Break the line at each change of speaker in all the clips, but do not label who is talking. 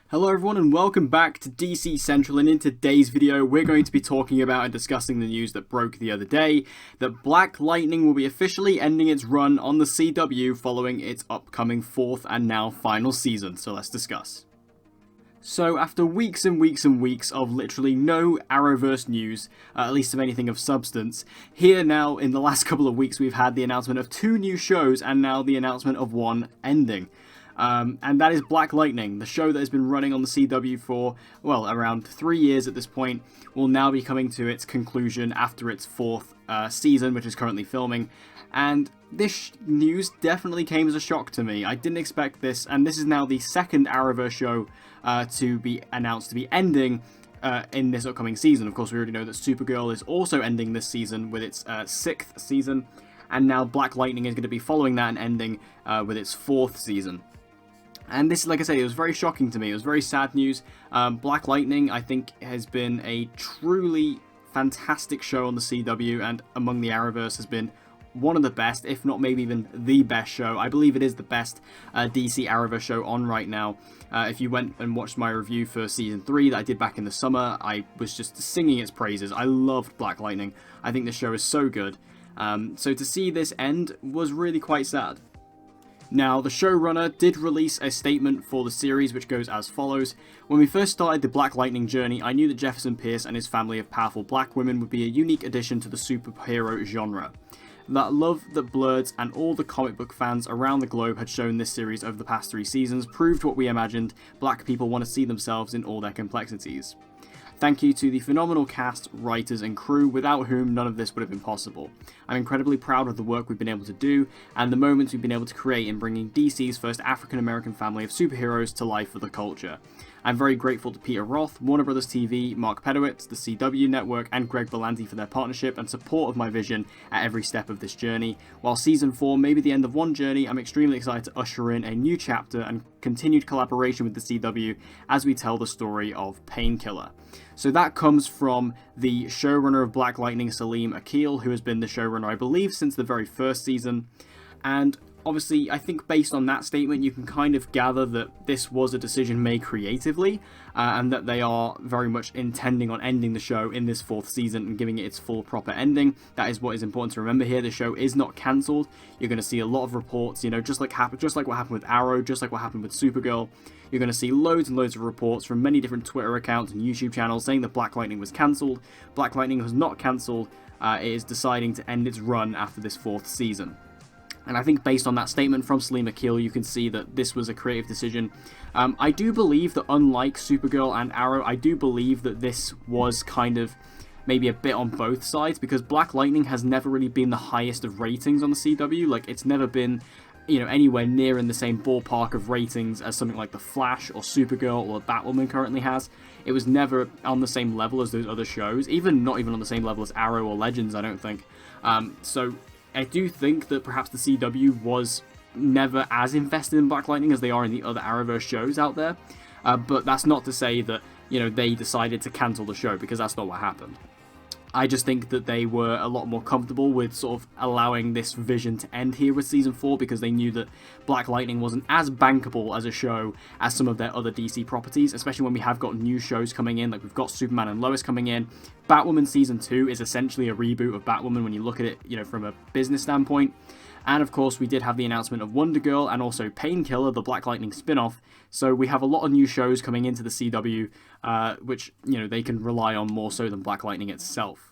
Hello everyone and welcome back to DC Central, and in today's video we're going to be talking about and discussing the news that broke the other day that Black Lightning will be officially ending its run on the CW following its upcoming 4th and now final season, so let's discuss. So after weeks and weeks and weeks of literally no Arrowverse news, at least of anything of substance, here now in the last couple of weeks we've had the announcement of 2 new shows and now the announcement of one ending. And that is Black Lightning, the show that has been running on the CW for, well, around 3 years at this point, will now be coming to its conclusion after its 4th season, which is currently filming. And this news definitely came as a shock to me. I didn't expect this, and this is now the 2nd Arrowverse show to be announced to be ending in this upcoming season. Of course, we already know that Supergirl is also ending this season with its 6th season, and now Black Lightning is going to be following that and ending with its 4th season. And this, like I say, it was very shocking to me. It was very sad news. Black Lightning, I think, has been a truly fantastic show on the CW, and among the Arrowverse has been one of the best, if not maybe even the best show. I believe it is the best DC Arrowverse show on right now. If you went and watched my review for Season 3 that I did back in the summer, I was just singing its praises. I loved Black Lightning. I think the show is so good. So to see this end was really quite sad. Now, the showrunner did release a statement for the series which goes as follows. When we first started the Black Lightning journey, I knew that Jefferson Pierce and his family of powerful black women would be a unique addition to the superhero genre. That love that Blurds and all the comic book fans around the globe had shown this series over the past 3 seasons proved what we imagined: black people want to see themselves in all their complexities. Thank you to the phenomenal cast, writers and crew, without whom none of this would have been possible. I'm incredibly proud of the work we've been able to do, and the moments we've been able to create in bringing DC's first African-American family of superheroes to life for the culture. I'm very grateful to Peter Roth, Warner Bros. TV, Mark Pedowitz, the CW Network, and Greg Berlanti for their partnership and support of my vision at every step of this journey. While Season 4 may be the end of one journey, I'm extremely excited to usher in a new chapter and continued collaboration with the CW as we tell the story of Painkiller. So that comes from the showrunner of Black Lightning, Salim Akil, who has been the showrunner, I believe, since the very first season. And obviously, I think based on that statement, you can kind of gather that this was a decision made creatively, and that they are very much intending on ending the show in this 4th season and giving it its full proper ending. That is what is important to remember here. The show is not cancelled. You're going to see a lot of reports, just like what happened with Arrow, just like what happened with Supergirl. You're going to see loads and loads of reports from many different Twitter accounts and YouTube channels saying that Black Lightning was cancelled. Black Lightning was not cancelled. It is deciding to end its run after this 4th season. And I think based on that statement from Salim Akil, you can see that this was a creative decision. I do believe that unlike Supergirl and Arrow, I do believe that this was kind of maybe a bit on both sides, because Black Lightning has never really been the highest of ratings on the CW. Like, it's never been, anywhere near in the same ballpark of ratings as something like The Flash or Supergirl or Batwoman currently has. It was never on the same level as those other shows, not even on the same level as Arrow or Legends, I don't think. So I do think that perhaps the CW was never as invested in Black Lightning as they are in the other Arrowverse shows out there. But that's not to say that, they decided to cancel the show, because that's not what happened. I just think that they were a lot more comfortable with sort of allowing this vision to end here with Season 4, because they knew that Black Lightning wasn't as bankable as a show as some of their other DC properties, especially when we have got new shows coming in, like we've got Superman and Lois coming in. Batwoman Season 2 is essentially a reboot of Batwoman when you look at it, from a business standpoint. And of course, we did have the announcement of Wonder Girl and also Painkiller, the Black Lightning spin-off. So we have a lot of new shows coming into the CW, which, they can rely on more so than Black Lightning itself.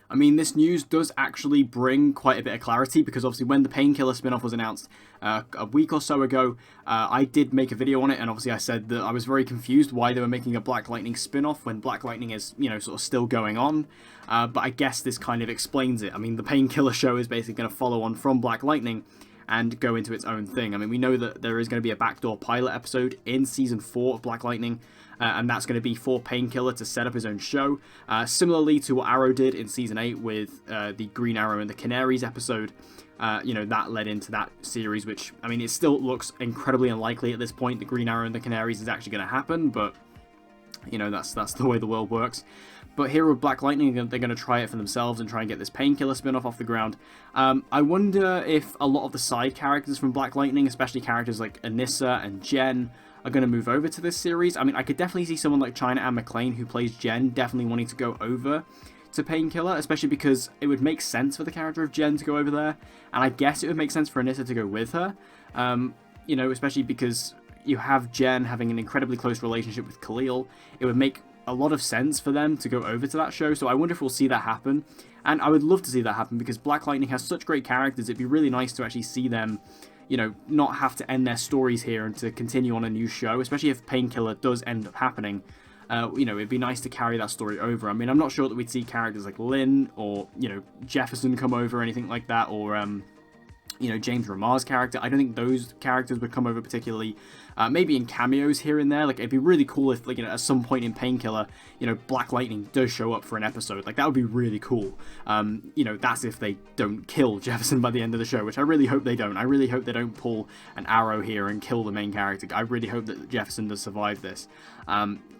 I mean, this news does actually bring quite a bit of clarity, because obviously when the Painkiller spin-off was announced a week or so ago, I did make a video on it, and obviously I said that I was very confused why they were making a Black Lightning spin-off when Black Lightning is, sort of still going on. But I guess this kind of explains it. I mean, the Painkiller show is basically going to follow on from Black Lightning and go into its own thing. I mean, we know that there is going to be a backdoor pilot episode in Season 4 of Black Lightning, and that's going to be for Painkiller to set up his own show, similarly to what Arrow did in Season 8 with the Green Arrow and the Canaries episode. That led into that series, which, I mean, it still looks incredibly unlikely at this point. The Green Arrow and the Canaries is actually going to happen, but, that's the way the world works. But here with Black Lightning, they're going to try it for themselves and try and get this Painkiller spin-off off the ground. I wonder if a lot of the side characters from Black Lightning, especially characters like Anissa and Jen, are going to move over to this series. I mean, I could definitely see someone like China Anne McClain, who plays Jen, definitely wanting to go over to Painkiller, especially because it would make sense for the character of Jen to go over there, and I guess it would make sense for Anissa to go with her, you know, especially because you have Jen having an incredibly close relationship with Khalil. It would make a lot of sense for them to go over to that show, so I wonder if we'll see that happen, and I would love to see that happen because Black Lightning has such great characters. It'd be really nice to actually see them, you know, not have to end their stories here and to continue on a new show, especially if Painkiller does end up happening. You know, it'd be nice to carry that story over. I mean, I'm not sure that we'd see characters like Lynn or, you know, Jefferson come over or anything like that, or, you know, James Ramar's character. I don't think those characters would come over particularly. Maybe in cameos here and there. Like, it'd be really cool if, like, you know, at some point in Painkiller, you know, Black Lightning does show up for an episode. Like, that would be really cool. You know, that's if they don't kill Jefferson by the end of the show, which I really hope they don't. I really hope they don't pull an Arrow here and kill the main character. I really hope that Jefferson does survive this.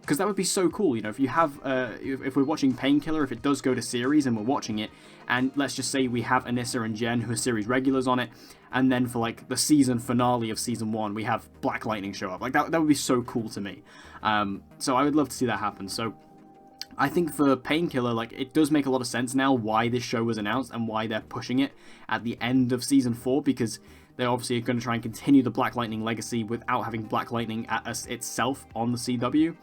Because that would be so cool, you know, if you have, if we're watching Painkiller, if it does go to series and we're watching it, and let's just say we have Anissa and Jen, who are series regulars on it, and then for, like, the season finale of Season 1, we have Black Lightning show up. Like, that would be so cool to me. So I would love to see that happen. So I think for Painkiller, like, it does make a lot of sense now why this show was announced and why they're pushing it at the end of Season 4, because they're obviously going to try and continue the Black Lightning legacy without having Black Lightning itself on the CW.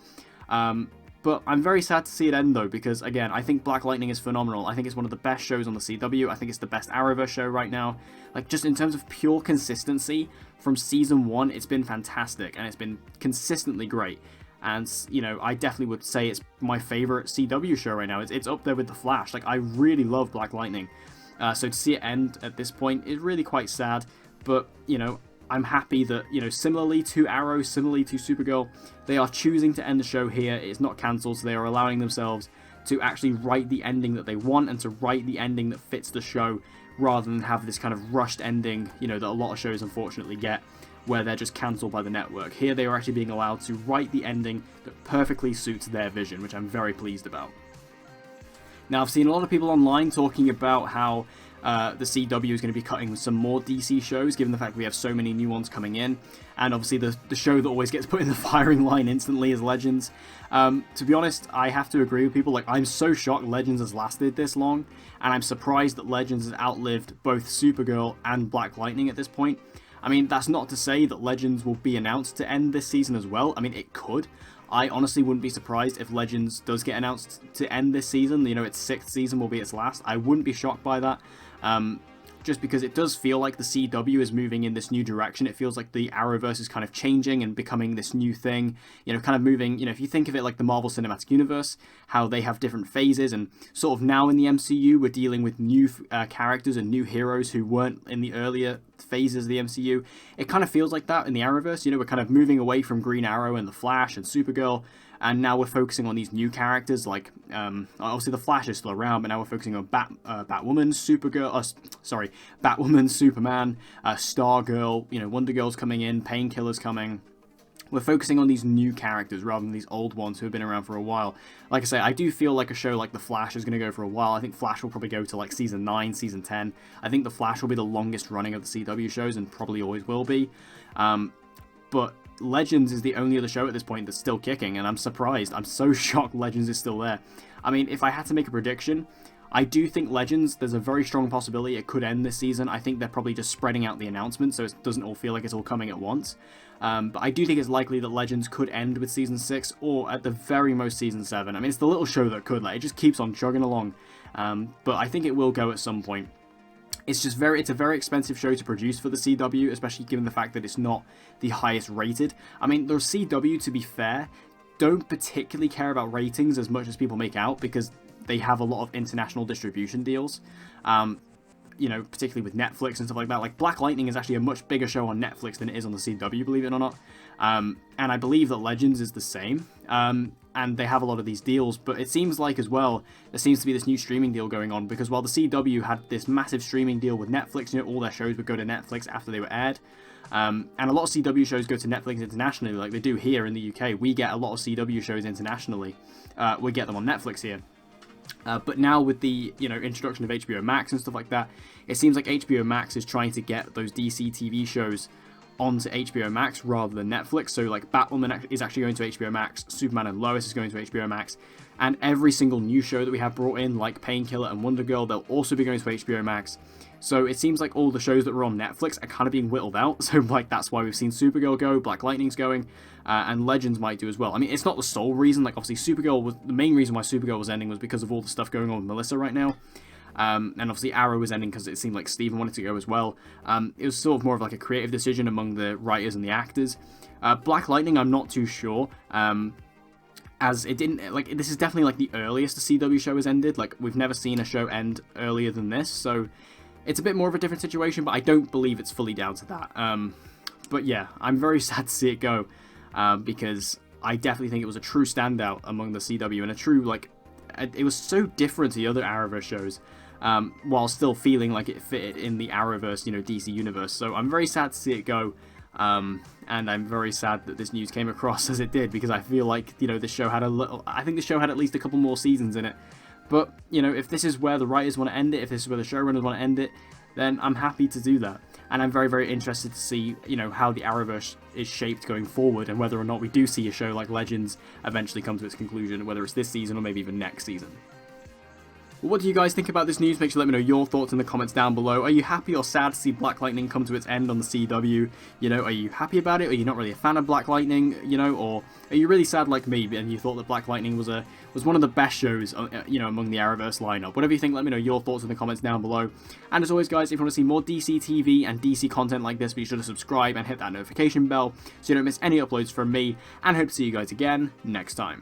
But I'm very sad to see it end, though, because, again, I think Black Lightning is phenomenal. I think it's one of the best shows on the CW. I think it's the best Arrowverse show right now. Like, just in terms of pure consistency, from Season 1, it's been fantastic, and it's been consistently great. And, you know, I definitely would say it's my favorite CW show right now. It's up there with The Flash. Like, I really love Black Lightning. So to see it end at this point is really quite sad. But, you know, I'm happy that, you know, similarly to Arrow, similarly to Supergirl, they are choosing to end the show here. It's not cancelled, so they are allowing themselves to actually write the ending that they want and to write the ending that fits the show, rather than have this kind of rushed ending, you know, that a lot of shows unfortunately get, where they're just cancelled by the network. Here they are actually being allowed to write the ending that perfectly suits their vision, which I'm very pleased about. Now, I've seen a lot of people online talking about how the CW is going to be cutting some more DC shows, given the fact we have so many new ones coming in. And obviously the show that always gets put in the firing line instantly is Legends. To be honest, I have to agree with people. Like, I'm so shocked Legends has lasted this long, and I'm surprised that Legends has outlived both Supergirl and Black Lightning at this point. I mean, that's not to say that Legends will be announced to end this season as well. I mean, it could. I honestly wouldn't be surprised if Legends does get announced to end this season. You know, its 6th season will be its last. I wouldn't be shocked by that. Just because it does feel like the CW is moving in this new direction. It feels like the Arrowverse is kind of changing and becoming this new thing, you know, kind of moving, you know, if you think of it like the Marvel Cinematic Universe, how they have different phases, and sort of now in the MCU, we're dealing with new characters and new heroes who weren't in the earlier phases of the MCU. It kind of feels like that in the Arrowverse. You know, we're kind of moving away from Green Arrow and the Flash and Supergirl, and now we're focusing on these new characters, like, obviously the Flash is still around, but now we're focusing on Batwoman, Batwoman, Superman, Stargirl, you know, Wonder Girl's coming in, Painkiller's coming. We're focusing on these new characters rather than these old ones who have been around for a while. Like I say, I do feel like a show like The Flash is going to go for a while. I think Flash will probably go to like Season 9, Season 10. I think The Flash will be the longest running of the CW shows and probably always will be. But Legends is the only other show at this point that's still kicking, and I'm surprised. I'm so shocked Legends is still there. I mean, if I had to make a prediction, I do think Legends, there's a very strong possibility it could end this season. I think they're probably just spreading out the announcements so it doesn't all feel like it's all coming at once. But I do think it's likely that Legends could end with Season 6, or at the very most Season 7. I mean, it's the little show that could, like, it just keeps on chugging along. But I think it will go at some point. It's just it's a very expensive show to produce for the CW, especially given the fact that it's not the highest rated. I mean, the CW, to be fair, don't particularly care about ratings as much as people make out, because they have a lot of international distribution deals. You know, particularly with Netflix and stuff like that. Like, Black Lightning is actually a much bigger show on Netflix than it is on the CW, believe it or not. And I believe that Legends is the same. And they have a lot of these deals, but it seems like as well, there seems to be this new streaming deal going on, because while the CW had this massive streaming deal with Netflix, you know, all their shows would go to Netflix after they were aired. And a lot of CW shows go to Netflix internationally, like they do here in the UK. We get a lot of CW shows internationally. We get them on Netflix here. But now with the introduction of HBO Max and stuff like that, it seems like HBO Max is trying to get those DC TV shows onto HBO Max rather than Netflix. So like Batwoman is actually going to HBO Max, Superman and Lois is going to HBO Max, and every single new show that we have brought in, like Painkiller and Wonder Girl, they'll also be going to HBO Max. So it seems like all the shows that were on Netflix are kind of being whittled out. So like that's why we've seen Supergirl go, Black Lightning's going, and Legends might do as well. I mean, it's not the sole reason. Like obviously Supergirl was the main reason why Supergirl was ending was because of all the stuff going on with Melissa right now. And obviously Arrow was ending because it seemed like Steven wanted to go as well. It was sort of more of like a creative decision among the writers and the actors. Black Lightning, I'm not too sure. As it didn't, like, this is definitely like the earliest the CW show has ended. Like, we've never seen a show end earlier than this, so it's a bit more of a different situation, but I don't believe it's fully down to that. But yeah, I'm very sad to see it go, because I definitely think it was a true standout among the CW, and a true, like, it was so different to the other Arrowverse shows, while still feeling like it fit in the Arrowverse, DC universe. So I'm very sad to see it go. And I'm very sad that this news came across as it did, because I feel like, this show had I think the show had at least a couple more seasons in it. But, if this is where the writers want to end it, if this is where the showrunners want to end it, then I'm happy to do that. And I'm very, very interested to see, how the Arrowverse is shaped going forward, and whether or not we do see a show like Legends eventually come to its conclusion, whether it's this season or maybe even next season. Well, what do you guys think about this news? Make sure to let me know your thoughts in the comments down below. Are you happy or sad to see Black Lightning come to its end on the CW? Are you happy about it? Are you not really a fan of Black Lightning? Or are you really sad like me and you thought that Black Lightning was one of the best shows, among the Arrowverse lineup? Whatever you think, let me know your thoughts in the comments down below. And as always, guys, if you want to see more DC TV and DC content like this, be sure to subscribe and hit that notification bell so you don't miss any uploads from me. And hope to see you guys again next time.